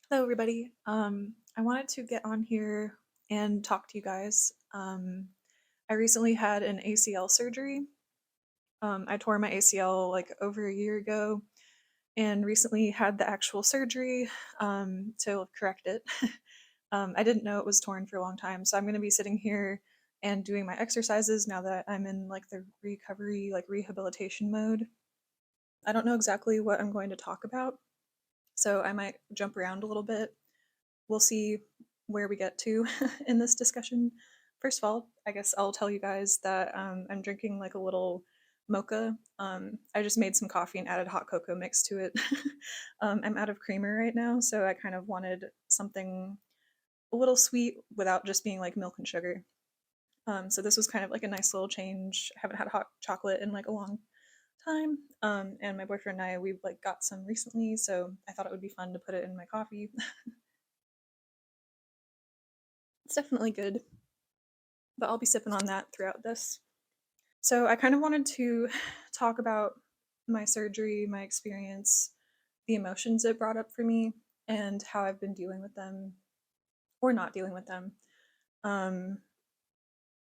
Hello, everybody. I wanted to get on here and talk to you guys. I recently had an ACL surgery. I tore my ACL like over a year ago and recently had the actual surgery to correct it. I didn't know it was torn for a long time, so I'm going to be sitting here and doing my exercises now that I'm in like the recovery, like rehabilitation mode. I don't know exactly what I'm going to talk about, so I might jump around a little bit. We'll see where we get to in this discussion. First of all, I guess I'll tell you guys that I'm drinking like a little mocha. I just made some coffee and added hot cocoa mix to it. I'm out of creamer right now, so I kind of wanted something a little sweet without just being like milk and sugar. So this was kind of like a nice little change. I haven't had hot chocolate in like a long time. And my boyfriend and I, we've like got some recently, so I thought it would be fun to put it in my coffee. It's definitely good, but I'll be sipping on that throughout this. So I kind of wanted to talk about my surgery, my experience, the emotions it brought up for me, and how I've been dealing with them or not dealing with them. Um,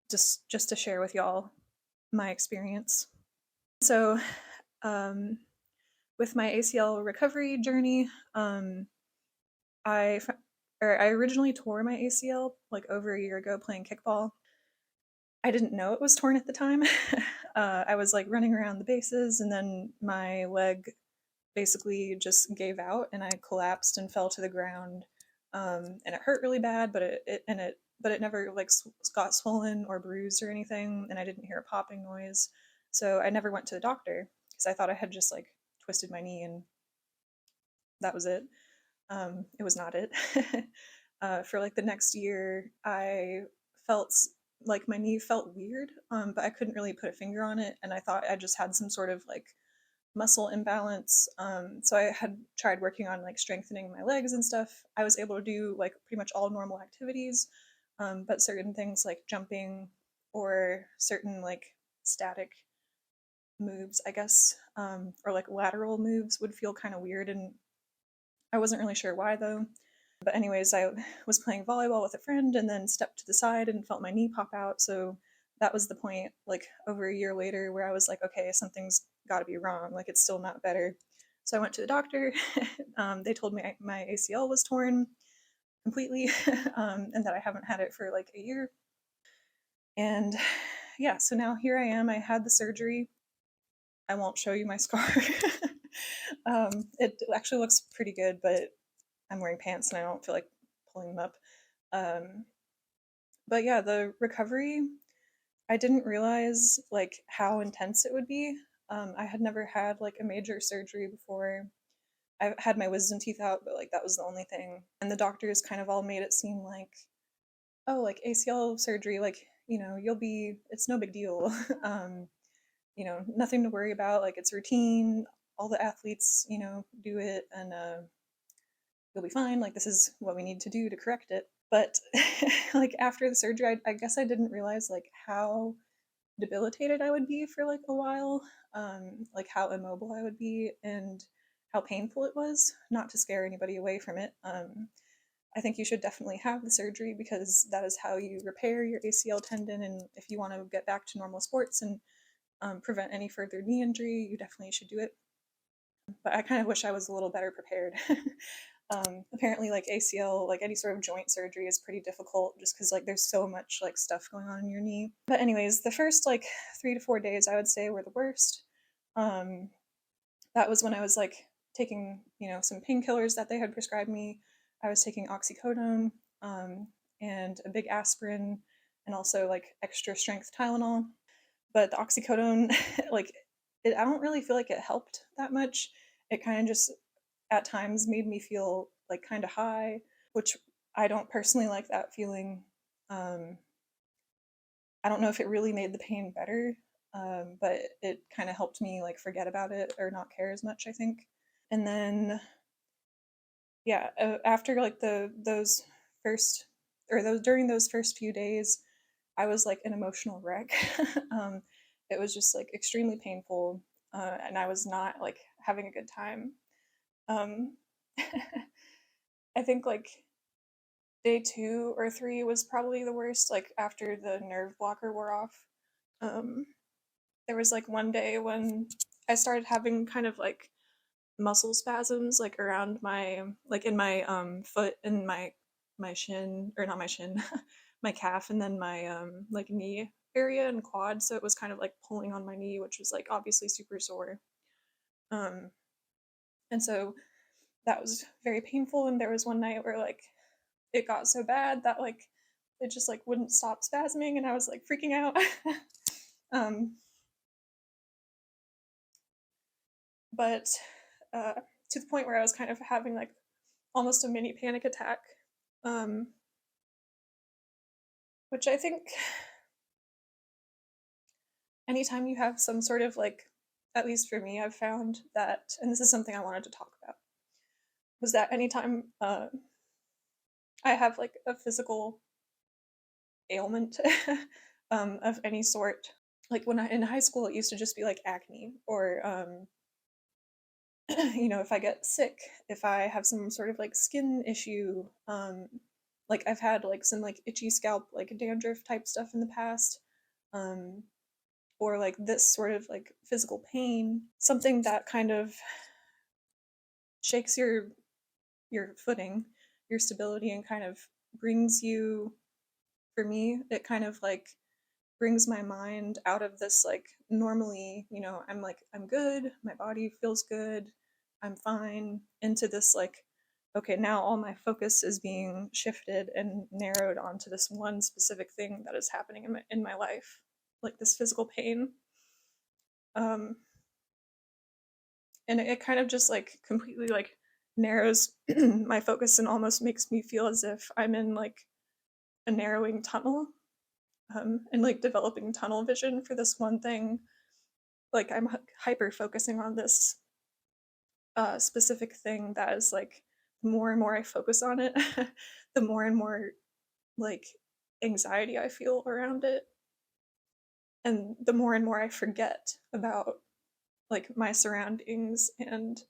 just to share with y'all my experience. So, um, with my ACL recovery journey, I I originally tore my ACL like over a year ago playing kickball. I didn't know it was torn at the time. I was like running around the bases, and then my leg basically just gave out, and I collapsed and fell to the ground. And it hurt really bad, but it never like got swollen or bruised or anything, and I didn't hear a popping noise. So I never went to the doctor because I thought I had just like twisted my knee and that was it. It was not it. For like the next year, I felt like my knee felt weird, but I couldn't really put a finger on it, and I thought I just had some sort of like muscle imbalance. So I had tried working on like strengthening my legs and stuff. I was able to do like pretty much all normal activities, but certain things like jumping or certain like static moves, I guess, or like lateral moves would feel kind of weird, and I wasn't really sure why though. But anyways, I was playing volleyball with a friend and then stepped to the side and felt my knee pop out. So that was the point, like over a year later, where I was like, okay, something's got to be wrong. Like it's still not better. So I went to the doctor. They told me my ACL was torn completely, and that I haven't had it for like a year. And yeah, so now here I am. I had the surgery. I won't show you my scar. It actually looks pretty good, but I'm wearing pants and I don't feel like pulling them up. Um, but yeah, the recovery, I didn't realize like how intense it would be. I had never had like a major surgery before. I had my wisdom teeth out, but like that was the only thing. And the doctors kind of all made it seem like, oh, like ACL surgery, like, it's no big deal. Nothing to worry about. Like it's routine. All the athletes, do it, and you'll be fine. Like this is what we need to do to correct it. But like after the surgery, I guess I didn't realize like how debilitated I would be for like a while, like how immobile I would be and how painful it was. Not to scare anybody away from it. I think you should definitely have the surgery because that is how you repair your ACL tendon. And if you want to get back to normal sports and prevent any further knee injury, you definitely should do it. But I kind of wish I was a little better prepared. Apparently, like ACL, like any sort of joint surgery is pretty difficult just because like there's so much like stuff going on in your knee. But anyways, the first like 3 to 4 days I would say were the worst. Um, that was when I was like taking some painkillers that they had prescribed me. I was taking oxycodone and a big aspirin and also like extra strength Tylenol. But the oxycodone, like I don't really feel like it helped that much. It kind of just at times made me feel like kind of high, which I don't personally like that feeling. Um, I don't know if it really made the pain better, but it kind of helped me like forget about it or not care as much, I think. And then yeah, after like those first or those during those first few days, I was like an emotional wreck. um, it was just like extremely painful, and I was not like having a good time. Um, I think like day 2 or 3 was probably the worst, like after the nerve blocker wore off. Um, there was like one day when I started having kind of like muscle spasms like around my like in my foot and my shin, or not my shin, my calf, and then my like knee area and quad, so it was kind of like pulling on my knee, which was like obviously super sore. Um and so that was very painful, and there was one night where like it got so bad that like it just like wouldn't stop spasming, and I was like freaking out. um but uh to the point where I was kind of having like almost a mini panic attack, um which I think anytime you have some sort of like, at least for me, I've found that, and this is something I wanted to talk about, was that anytime I have like a physical ailment of any sort, like when I in high school, it used to just be like acne, or if I get sick, if I have some sort of like skin issue, like I've had like some like itchy scalp, like dandruff type stuff in the past, um, or like this sort of like physical pain, something that kind of shakes your footing, your stability, and kind of brings you, for me, it kind of like brings my mind out of this like normally, I'm like I'm good, my body feels good, I'm fine, into this like, okay, now all my focus is being shifted and narrowed onto this one specific thing that is happening in my life, like this physical pain. um and it kind of just like completely like narrows my focus and almost makes me feel as if I'm in like a narrowing tunnel, and like developing tunnel vision for this one thing. Like I'm hyper focusing on this specific thing that is like, the more and more I focus on it, the more and more like anxiety I feel around it, and the more and more I forget about like my surroundings, and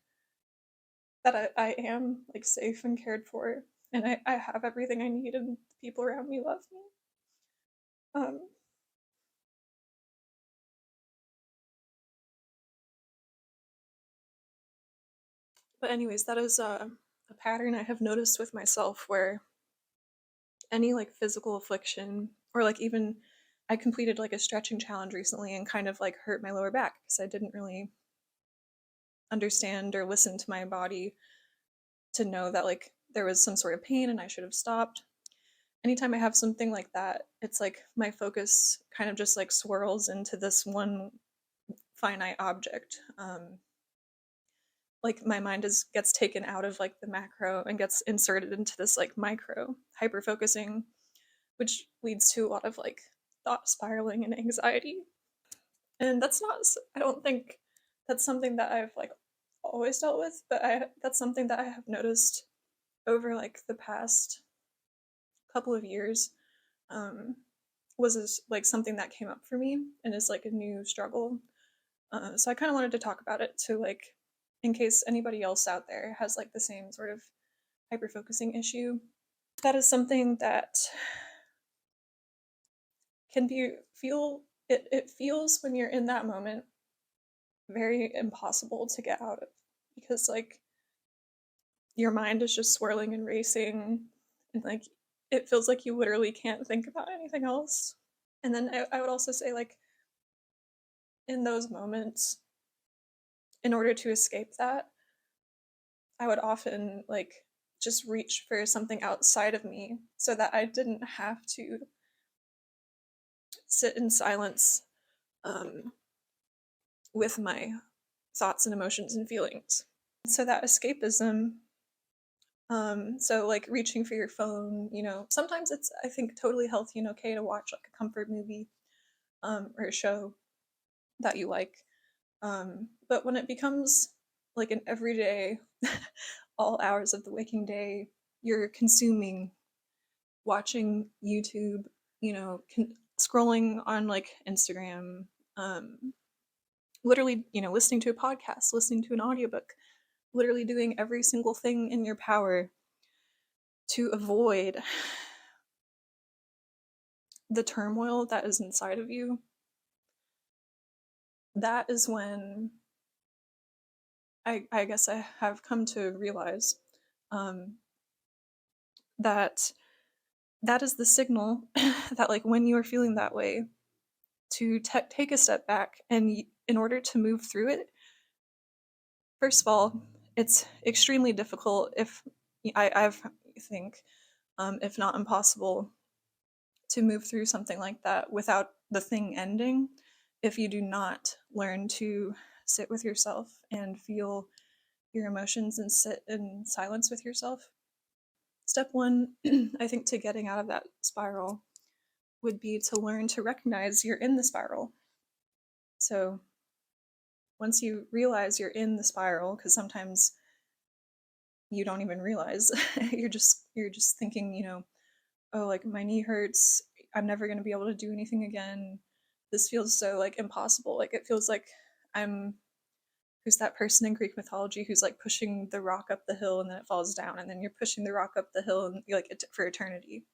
that I am like safe and cared for, and I have everything I need, and the people around me love me. Um, but anyways, that is a pattern I have noticed with myself, where any like physical affliction, or like even I completed like a stretching challenge recently and kind of like hurt my lower back because I didn't really understand or listen to my body to know that like there was some sort of pain and I should have stopped. Anytime I have something like that, it's like my focus kind of just like swirls into this one finite object. Like my mind gets taken out of like the macro and gets inserted into this like micro, hyper focusing, which leads to a lot of like thought spiraling and anxiety. And that's not, I don't think that's something that I've like always dealt with, but that's something that I have noticed over like the past couple of years. um was like something that came up for me and is like a new struggle. So I kind of wanted to talk about it to like, in case anybody else out there has like the same sort of hyper focusing issue. That is something that can it feels when you're in that moment very impossible to get out of, because like your mind is just swirling and racing, and like it feels like you literally can't think about anything else. And then I would also say like, in those moments, in order to escape that, I would often like just reach for something outside of me so that I didn't have to sit in silence, um, with my thoughts and emotions and feelings. So that escapism, so like reaching for your phone, sometimes it's, I think, totally healthy and okay to watch like a comfort movie, or a show that you like. But when it becomes like an everyday, all hours of the waking day, you're consuming, watching YouTube, scrolling on like Instagram, literally, listening to a podcast, listening to an audiobook, literally doing every single thing in your power to avoid the turmoil that is inside of you, that is when I guess I have come to realize um, that that is the signal that, like, when you are feeling that way, to take a step back, and in order to move through it, first of all, it's extremely difficult, if I think, if not impossible, to move through something like that without the thing ending, if you do not learn to sit with yourself and feel your emotions and sit in silence with yourself. Step one, I think, to getting out of that spiral would be to learn to recognize you're in the spiral. So once you realize you're in the spiral, because sometimes you don't even realize, you're just thinking, oh, like, my knee hurts, I'm never going to be able to do anything again, this feels so, like, impossible, like, it feels like I'm, who's that person in Greek mythology who's, like, pushing the rock up the hill and then it falls down, and then you're pushing the rock up the hill and, like, for eternity.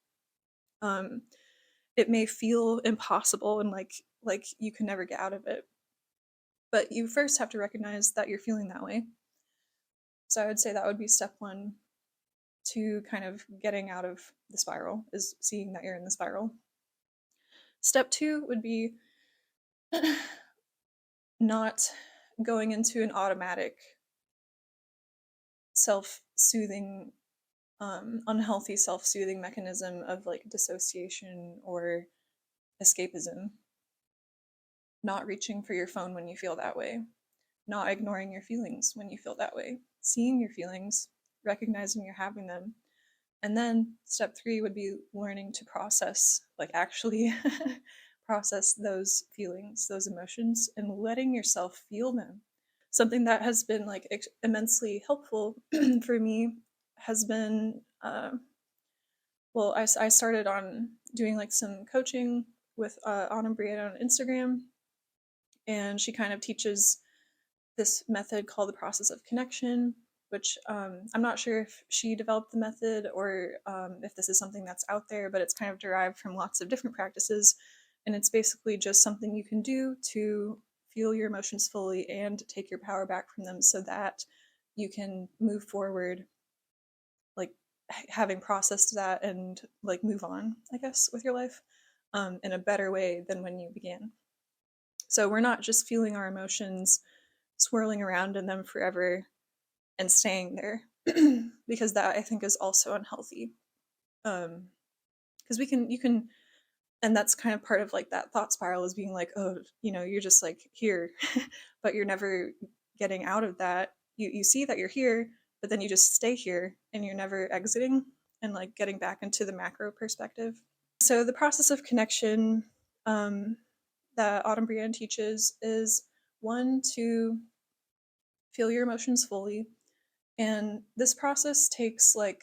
um it may feel impossible and like you can never get out of it, but you first have to recognize that you're feeling that way. So I would say that would be step one to kind of getting out of the spiral, is seeing that you're in the spiral. Step two would be not going into an automatic self-soothing, unhealthy self-soothing mechanism of, like, dissociation or escapism. Not reaching for your phone when you feel that way, not ignoring your feelings when you feel that way, seeing your feelings, recognizing you're having them. And then step three would be learning to process, like, actually process those feelings, those emotions, and letting yourself feel them. Something that has been, like, immensely helpful for me has been, well, I started on doing, like, some coaching with Autumn Brianne on Instagram, and she kind of teaches this method called the process of connection, which, I'm not sure if she developed the method or if this is something that's out there, but it's kind of derived from lots of different practices. And it's basically just something you can do to feel your emotions fully and take your power back from them so that you can move forward, like, having processed that, and, like, move on, I guess, with your life in a better way than when you began. So we're not just feeling our emotions, swirling around in them forever and staying there, because that, I think, is also unhealthy. Because you can, and that's kind of part of, like, that thought spiral, is being like, oh, you're just, like, here, but you're never getting out of that. You see that you're here, but then you just stay here and you're never exiting and, like, getting back into the macro perspective. So the process of connection, that Autumn Brianne teaches, is one, to feel your emotions fully. And this process takes, like,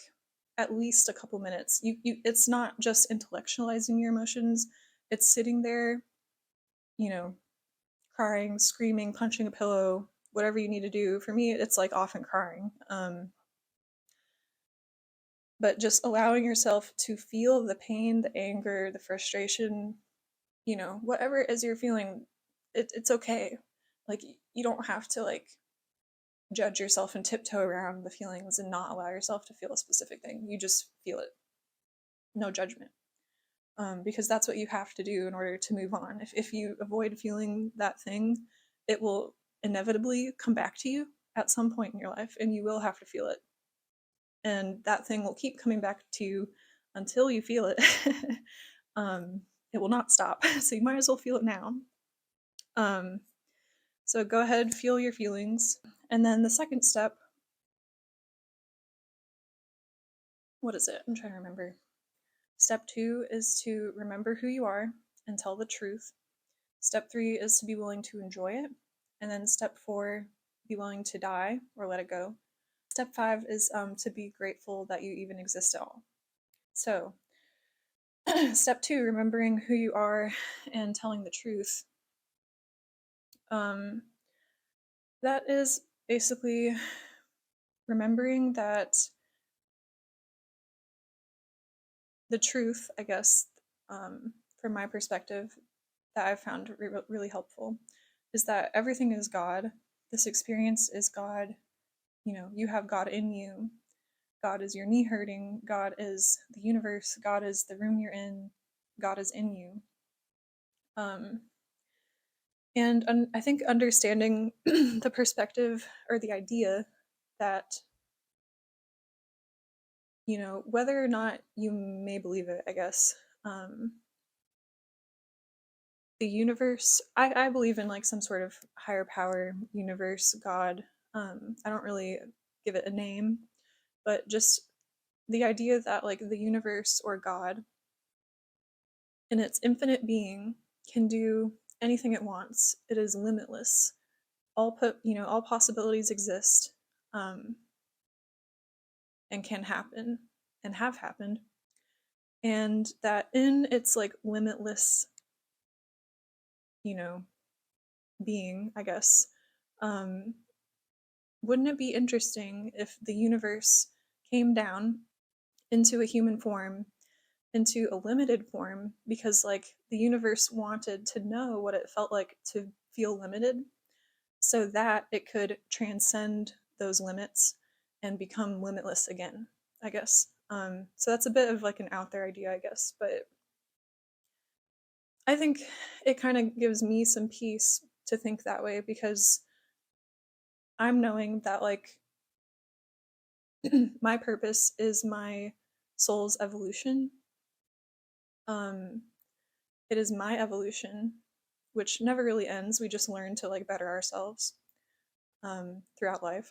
at least a couple minutes. It's not just intellectualizing your emotions, it's sitting there, you know, crying, screaming, punching a pillow, whatever you need to do. For me, it's, like, often crying. But just allowing yourself to feel the pain, the anger, the frustration, whatever it is you're feeling, it's okay. Like, you don't have to, like, judge yourself and tiptoe around the feelings and not allow yourself to feel a specific thing. You just feel it. No judgment. Because that's what you have to do in order to move on. If you avoid feeling that thing, it will inevitably come back to you at some point in your life, and you will have to feel it. And that thing will keep coming back to you until you feel it. It will not stop. So you might as well feel it now. So go ahead, feel your feelings. And then the second step, what is it? I'm trying to remember. Step two is to remember who you are and tell the truth. Step three is to be willing to enjoy it. And then step four, be willing to die or let it go. Step five is to be grateful that you even exist at all. So, step two, remembering who you are and telling the truth. That is basically remembering that the truth, I guess, from my perspective, that I've found really helpful is that everything is God. This experience is God. You know, you have God in you. God is your knee hurting. God is the universe. God is the room you're in. God is in you. Um, and I think understanding the perspective or the idea that, you know, whether or not you may believe it, I guess, the universe, I believe in like some sort of higher power, universe, God. I don't really give it a name, but just the idea that like the universe or God in its infinite being can do anything it wants. It is limitless. All possibilities exist, um, and can happen and have happened. And that in its like limitless, you know, being, I guess, um, wouldn't it be interesting if the universe came down into a human form, into a limited form, because like the universe wanted to know what it felt like to feel limited so that it could transcend those limits and become limitless again, I guess. So that's a bit of like an out there idea, I guess, but I think it kind of gives me some peace to think that way because I'm knowing that like my purpose is my soul's evolution. Um, it is my evolution, which never really ends. We just learn to like better ourselves throughout life.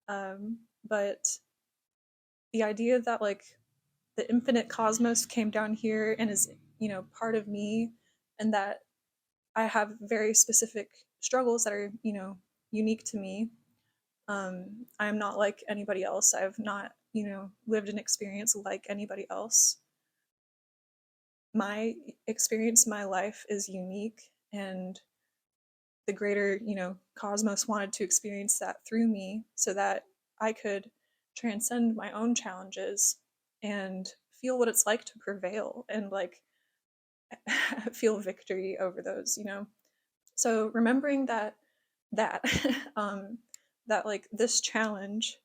But the idea that like the infinite cosmos came down here and is, you know, part of me, and that I have very specific struggles that are, you know, unique to me. I'm not like anybody else. I've not, you know, lived an experience like anybody else. My experience, my life is unique, and the greater, you know, cosmos wanted to experience that through me so that I could transcend my own challenges and feel what it's like to prevail and like feel victory over those, you know. So remembering that that like this challenge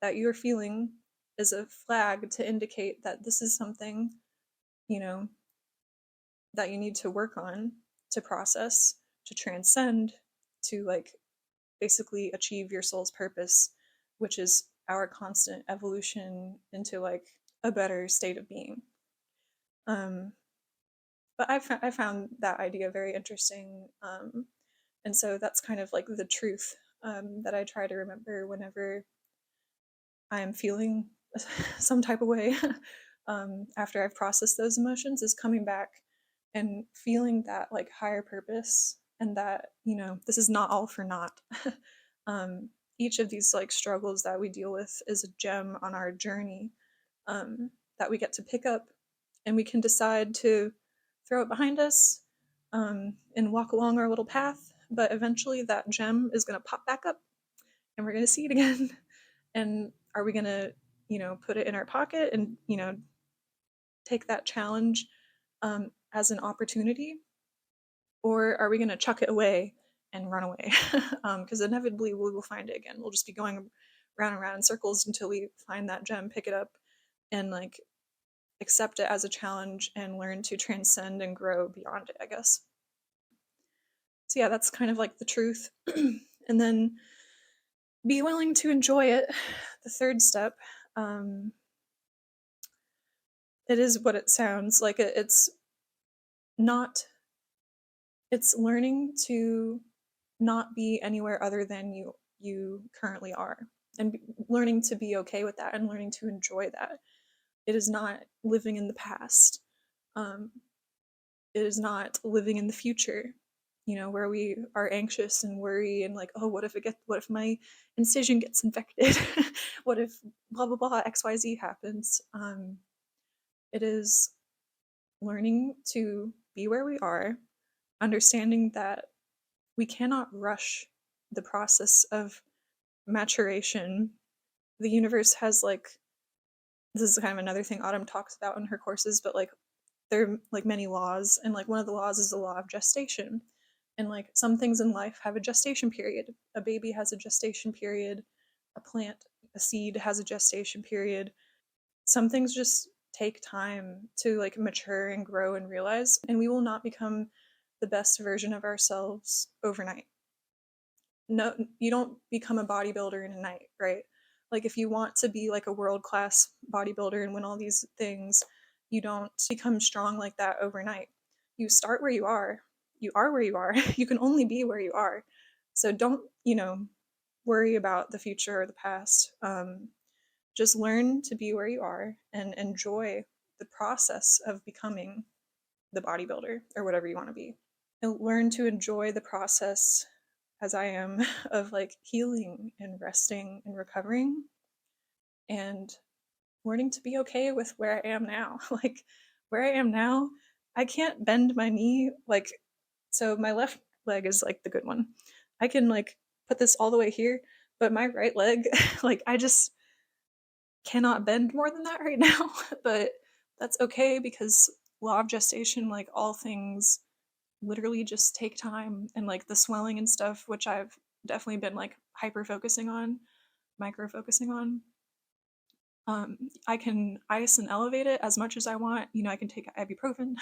that you're feeling is a flag to indicate that this is something, you know, that you need to work on, to process, to transcend, to like basically achieve your soul's purpose, which is our constant evolution into like a better state of being. Um, but I found that idea very interesting. And so that's kind of like the truth that I try to remember whenever I'm feeling some type of way after I've processed those emotions, is coming back and feeling that like higher purpose, and that, you know, this is not all for naught. um, each of these like struggles that we deal with is a gem on our journey, that we get to pick up, and we can decide to throw it behind us, and walk along our little path. But eventually, that gem is going to pop back up, and we're going to see it again. And are we going to, you know, put it in our pocket and, you know, take that challenge as an opportunity? Or are we going to chuck it away and run away? Because inevitably we will find it again. We'll just be going round and round in circles until we find that gem, pick it up, and like accept it as a challenge and learn to transcend and grow beyond it, I guess. So yeah, that's kind of like the truth. And then be willing to enjoy it. The third step, it is what it sounds like. It's not, it's learning to not be anywhere other than you currently are, and learning to be okay with that and learning to enjoy that. It is not living in the past. um, it is not living in the future, you know, where we are anxious and worry and like, oh, what if my incision gets infected? What if blah blah blah xyz happens? It is learning to be where we are, understanding that we cannot rush the process of maturation. The universe has like this is kind of another thing Autumn talks about in her courses, but like there are like many laws, and like one of the laws is the law of gestation. And like some things in life have a gestation period. A baby has a gestation period, a plant, a seed has a gestation period. Some things just take time to like mature and grow and realize, and we will not become the best version of ourselves overnight. No, you don't become a bodybuilder in a night, right? Like if you want to be like a world-class bodybuilder and win all these things, you don't become strong like that overnight. You start where you are. You are where you are. You can only be where you are. So don't, worry about the future or the past. Just learn to be where you are and enjoy the process of becoming the bodybuilder or whatever you want to be. And learn to enjoy the process, as I am, of like healing and resting and recovering and learning to be okay with where I am now. Like where I am now, I can't bend my knee. Like, so my left leg is like the good one. I can like put this all the way here, but my right leg, like I just cannot bend more than that right now. But that's okay because law of gestation, like all things literally just take time, and like the swelling and stuff, which I've definitely been like hyper focusing on, micro focusing on. I can ice and elevate it as much as I want. I can take ibuprofen,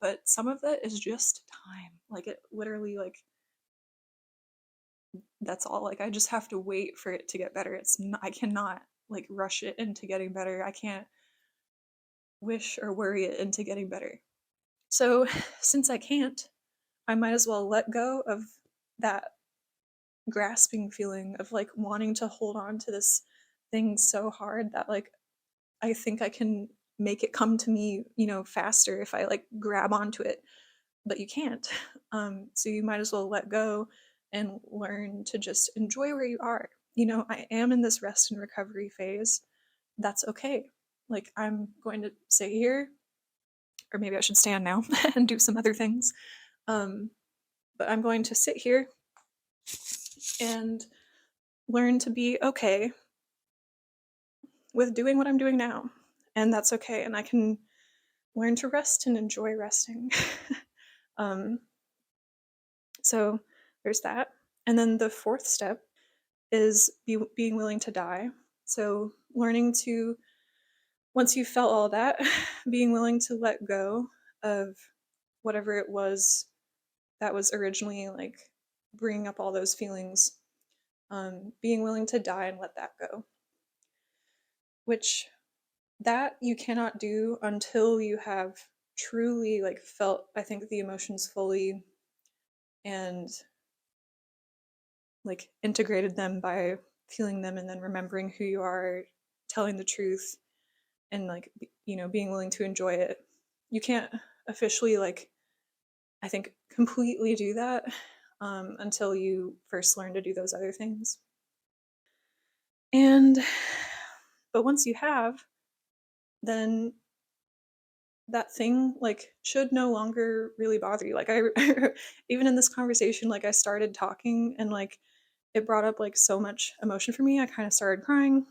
but some of it is just time. Like it literally, like that's all. Like I just have to wait for it to get better. I cannot like rush it into getting better. I can't wish or worry it into getting better. So since I can't, I might as well let go of that grasping feeling of like wanting to hold on to this thing so hard that like I think I can make it come to me, faster if I like grab onto it, but you can't. So you might as well let go and learn to just enjoy where you are. I am in this rest and recovery phase. That's okay. Like I'm going to sit here, or maybe I should stand now and do some other things. But I'm going to sit here and learn to be okay with doing what I'm doing now. And that's okay. And I can learn to rest and enjoy resting. um, so there's that. And then the fourth step is being willing to die. So learning to, once you've felt all that, being willing to let go of whatever it was that was originally like bringing up all those feelings, being willing to die and let that go, which that you cannot do until you have truly like felt, I think, the emotions fully and like integrated them by feeling them and then remembering who you are, telling the truth, and like being willing to enjoy it. You can't officially, like, I think, completely do that until you first learn to do those other things. But once you have, then that thing like should no longer really bother you. Like I even in this conversation, like I started talking and like it brought up like so much emotion for me. I kind of started crying.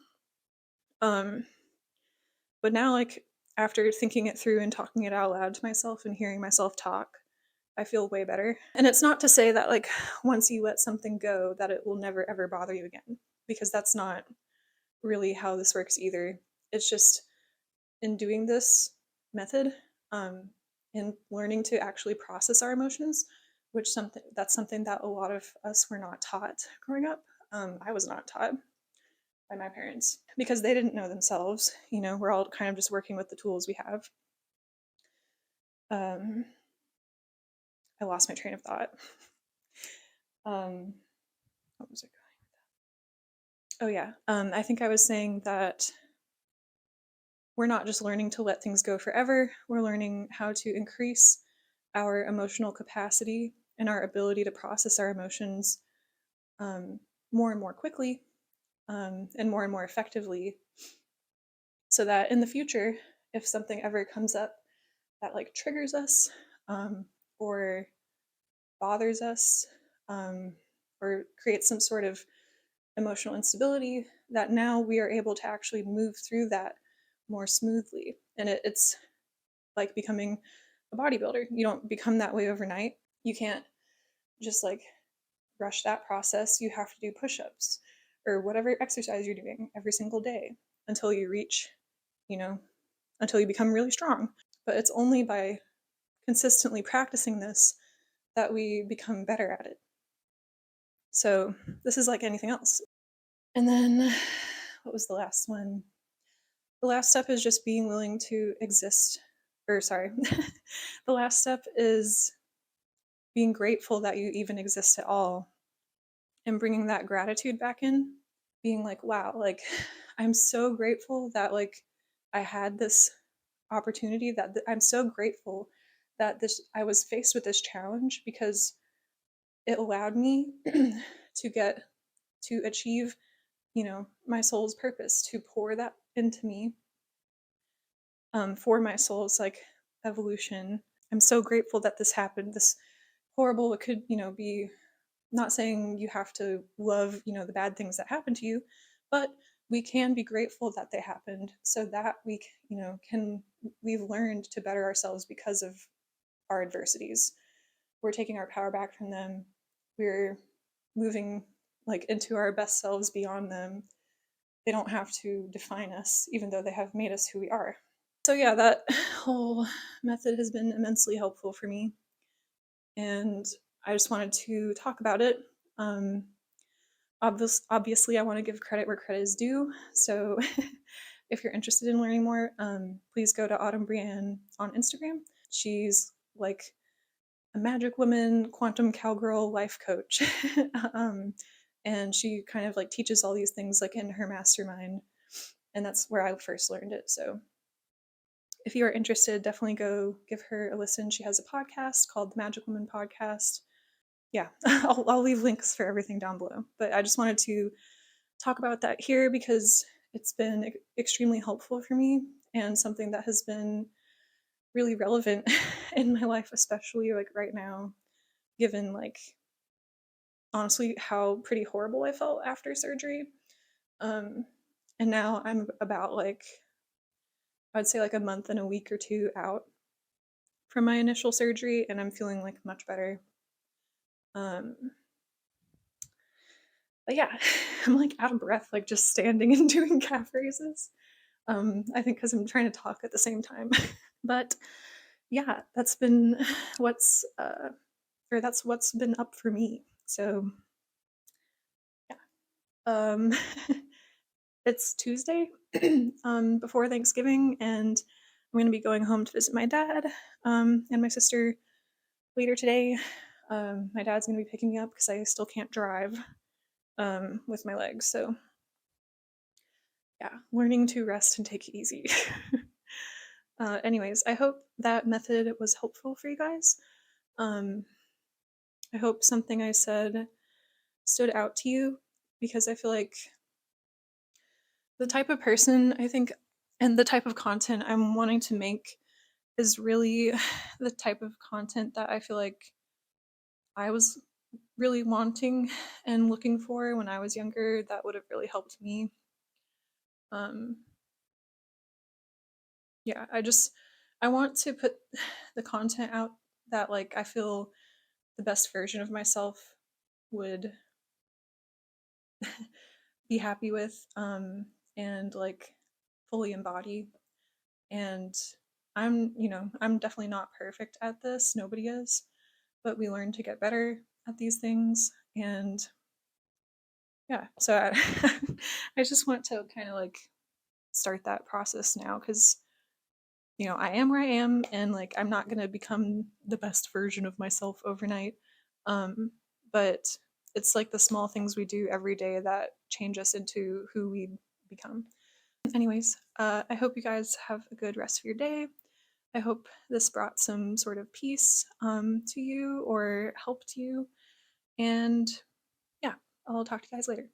But now, like, after thinking it through and talking it out loud to myself and hearing myself talk, I feel way better. And it's not to say that like once you let something go that it will never ever bother you again, because that's not really how this works either. It's just in doing this method, and learning to actually process our emotions, that's something that a lot of us were not taught growing up. I was not taught by my parents because they didn't know themselves. We're all kind of just working with the tools we have. I lost my train of thought. What was it going? Oh yeah, I think I was saying that we're not just learning to let things go forever. We're learning how to increase our emotional capacity and our ability to process our emotions more and more quickly, and more effectively, so that in the future, if something ever comes up that like triggers us, or bothers us, or creates some sort of emotional instability, that now we are able to actually move through that more smoothly. And it's like becoming a bodybuilder. You don't become that way overnight. You can't just like rush that process. You have to do push-ups or whatever exercise you're doing every single day until you reach, until you become really strong. But it's only by consistently practicing this that we become better at it. So this is like anything else. And then what was the last one? The last step is just being willing to exist. Or sorry, the last step is being grateful that you even exist at all and bringing that gratitude back in, being like, wow, like I'm so grateful that like I had this opportunity, that I'm so grateful that I was faced with this challenge, because it allowed me to achieve, my soul's purpose, to pour that into me, for my soul's like evolution. I'm so grateful that this happened. This horrible, it could, be, not saying you have to love, the bad things that happen to you, but we can be grateful that they happened, so that we, we've learned to better ourselves because of our adversities. We're taking our power back from them. We're moving like into our best selves beyond them. They don't have to define us, even though they have made us who we are. So yeah, that whole method has been immensely helpful for me, and I just wanted to talk about it. Obviously, I want to give credit where credit is due. So if you're interested in learning more, please go to Autumn Brianne on Instagram. She's like a magic woman, quantum cowgirl life coach. And she kind of like teaches all these things like in her mastermind. And that's where I first learned it. So if you are interested, definitely go give her a listen. She has a podcast called the Magic Woman Podcast. Yeah, I'll leave links for everything down below. But I just wanted to talk about that here because it's been extremely helpful for me and something that has been really relevant in my life, especially like right now, given like honestly how pretty horrible I felt after surgery. And now I'm about like, I'd say like a month and a week or two out from my initial surgery, and I'm feeling like much better. But yeah, I'm like out of breath, like just standing and doing calf raises. I think because I'm trying to talk at the same time. But yeah, that's been that's what's been up for me. So yeah, it's Tuesday, before Thanksgiving, and I'm going to be going home to visit my dad and my sister later today. My dad's going to be picking me up because I still can't drive with my legs. So yeah, learning to rest and take it easy. Anyways, I hope that method was helpful for you guys. I hope something I said stood out to you, because I feel like the type of person I think and the type of content I'm wanting to make is really the type of content that I feel like I was really wanting and looking for when I was younger, that would have really helped me. Yeah, I want to put the content out that like I feel the best version of myself would be happy with, and like fully embody. And I'm definitely not perfect at this. Nobody is, but we learn to get better at these things. And yeah, so I just want to kind of like start that process now, because I am where I am, and like I'm not gonna become the best version of myself overnight. But it's like the small things we do every day that change us into who we become. Anyways, I hope you guys have a good rest of your day. I hope this brought some sort of peace to you or helped you. And yeah, I'll talk to you guys later.